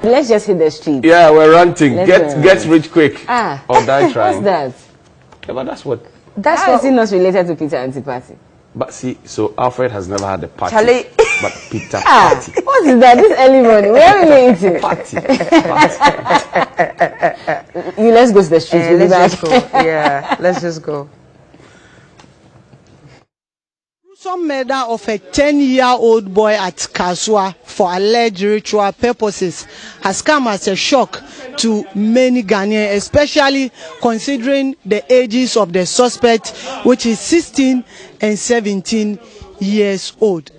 Let's just hit the street. Yeah, we're ranting. Get rich quick. Or die trying. What's that? Yeah, but that's what. How is it not related to Peter Antipati? But see, so Alfred has never had a party. Charlie. But Peter party. What is that? This early morning. Where are we eating? Party. Let's go to the street. Let's just go. Yeah, let's just go. Some murder of a 10-year-old boy at Kasua for alleged ritual purposes has come as a shock to many Ghanaians, especially considering the ages of the suspect, which is 16 and 17 years old.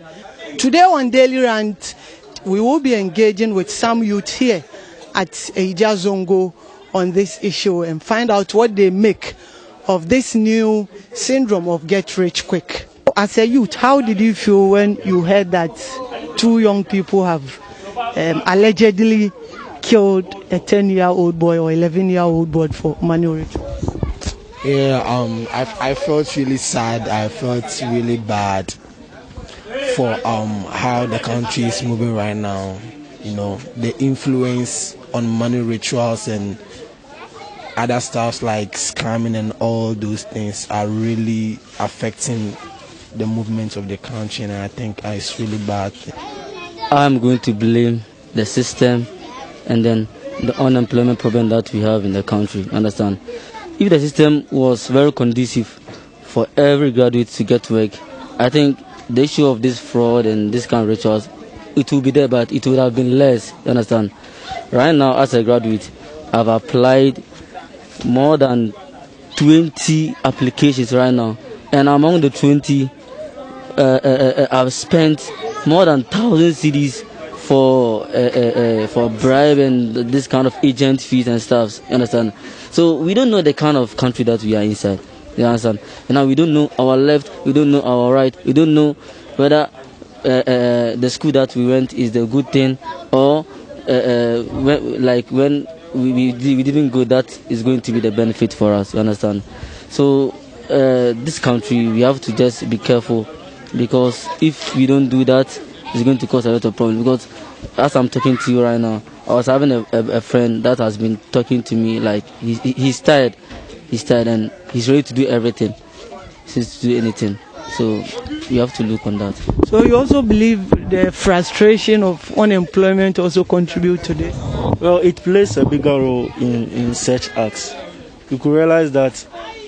Today on Daily Rant, we will be engaging with some youth here at Ayigya Zongo on this issue and find out what they make of this new syndrome of get rich quick. As a youth, how did you feel when you heard that 2 young people have allegedly killed a 10-year-old boy or 11-year-old boy for money rituals? Yeah, I felt really sad. I felt really bad for how the country is moving right now. You know, the influence on money rituals and other stuff like scamming and all those things are really affecting the movement of the country, and I think it's really bad. I'm going to blame the system and then the unemployment problem that we have in the country. Understand? If the system was very conducive for every graduate to get work, I think the issue of this fraud and this kind of rituals, it will be there, but it would have been less. You understand? Right now, as a graduate, I've applied more than 20 applications right now, and among the 20, I've spent more than 1,000 cedis for bribe and this kind of agent fees and stuff. You understand? So we don't know the kind of country that we are inside. You understand? And now we don't know our left, we don't know our right, we don't know whether the school that we went is the good thing, or when we didn't go, that is going to be the benefit for us. You understand? So this country, we have to just be careful, because if we don't do that, it's going to cause a lot of problems. Because as I'm talking to you right now, I was having a friend that has been talking to me like he's tired and he's ready to do everything, to do anything. So you have to look on that. So you also believe the frustration of unemployment also contribute to this? Well, it plays a bigger role in such acts. You could realize that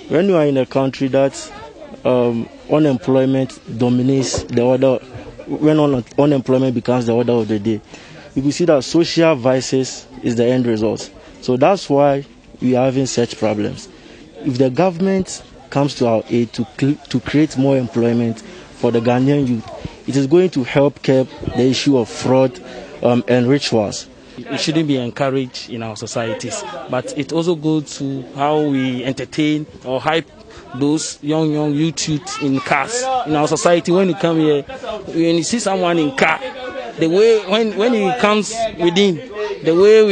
when you are in a country that unemployment dominates the order, when unemployment becomes the order of the day, you will see that social vices is the end result. So that's why we are having such problems. If the government comes to our aid to create more employment for the Ghanaian youth, it is going to help curb the issue of fraud and rituals. It shouldn't be encouraged in our societies, but it also goes to how we entertain or hype those young youth in cars in our society. When you come here, when you see someone in car, the way when he comes within, the way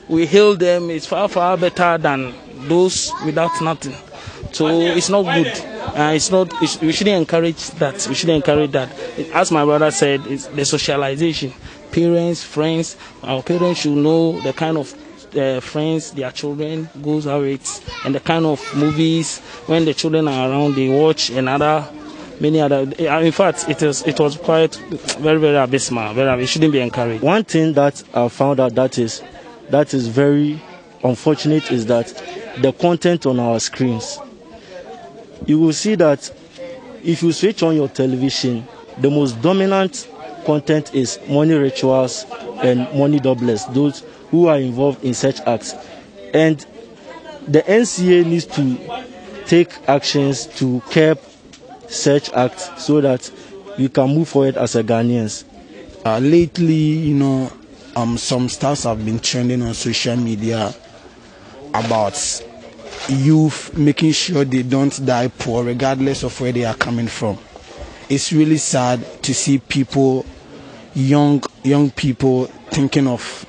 we hail them is far better than those without nothing. So it's not good. We shouldn't encourage that. We shouldn't encourage that. As my brother said, it's the socialization. Parents, friends, our parents should know the kind of friends their children goes out with, and the kind of movies when the children are around they watch, and many other. In fact, it was quite very abysmal. It shouldn't be encouraged. One thing that I found out that is very unfortunate is that the content on our screens. You will see that if you switch on your television, the most dominant content is money rituals and money doublers, those who are involved in such acts. And the NCA needs to take actions to curb such acts so that we can move forward as a Ghanaians. Lately, some stuff have been trending on social media about youth making sure they don't die poor regardless of where they are coming from. It's really sad to see people, young people, thinking of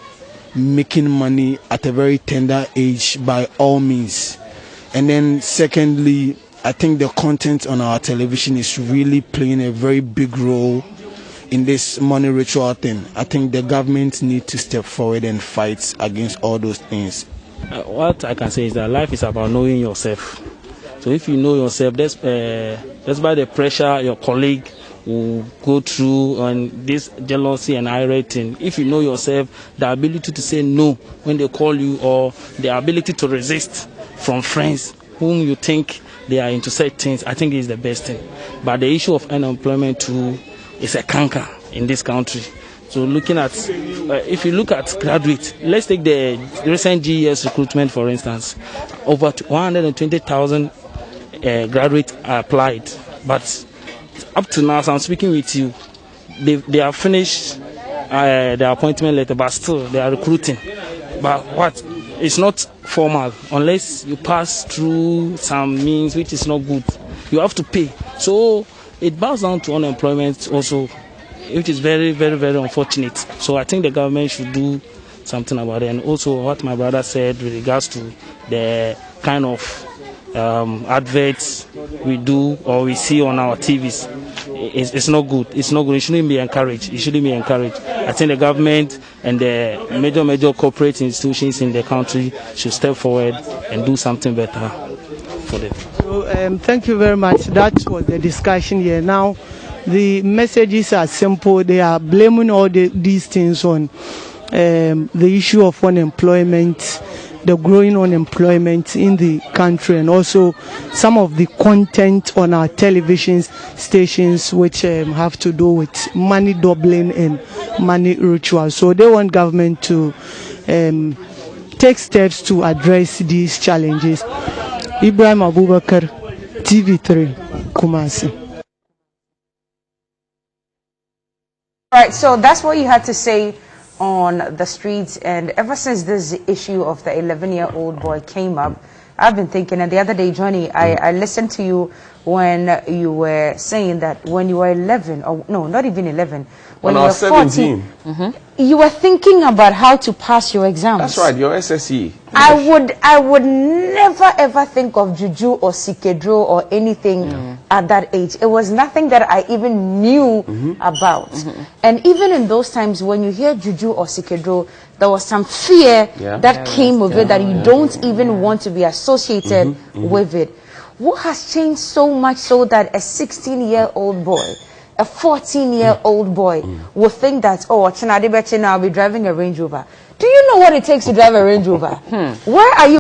making money at a very tender age by all means. And then secondly, I think the content on our television is really playing a very big role in this money ritual thing. I think the government need to step forward and fight against all those things. What I can say is that life is about knowing yourself. So if you know yourself, that's by the pressure your colleague will go through on this jealousy and irate thing. If you know yourself, the ability to say no when they call you, or the ability to resist from friends whom you think they are into such things, I think is the best thing. But the issue of unemployment too is a canker in this country. So looking at, if you look at graduates, let's take the recent GES recruitment for instance. Over 120,000 graduates applied, but up to now, as I'm speaking with you, they have finished their appointment letter, but still they are recruiting. But what? It's not formal unless you pass through some means which is not good. You have to pay. So it boils down to unemployment also, which is very, very, very unfortunate. So I think the government should do something about it. And also what my brother said with regards to the kind of adverts we do or we see on our TVs, it's not good. It's not good. It shouldn't be encouraged. It shouldn't be encouraged. I think the government and the major corporate institutions in the country should step forward and do something better for them. So, thank you very much. That was the discussion here. Now, the messages are simple. They are blaming all these things on the issue of unemployment, the growing unemployment in the country, and also some of the content on our television stations which have to do with money doubling and money rituals. So they want government to take steps to address these challenges. Ibrahim Abubakar, TV3, Kumasi. All right, so that's what you had to say on the streets. And ever since this issue of the 11-year-old boy came up, I've been thinking, and the other day, Johnny, I listened to you when you were saying that when you were 11, or no, not even 11, when you were 14, you were thinking about how to pass your exams. That's right, your SSE. I would never ever think of juju or sikedro or anything at that age. It was nothing that I even knew about. And even in those times when you hear juju or sikedro, there was some fear that came with it, that you don't even want to be associated with it. What has changed so much so that a 16-year-old boy, a 14-year-old boy will think that, oh, I'll be driving a Range Rover. Do you know what it takes to drive a Range Rover? Where are you?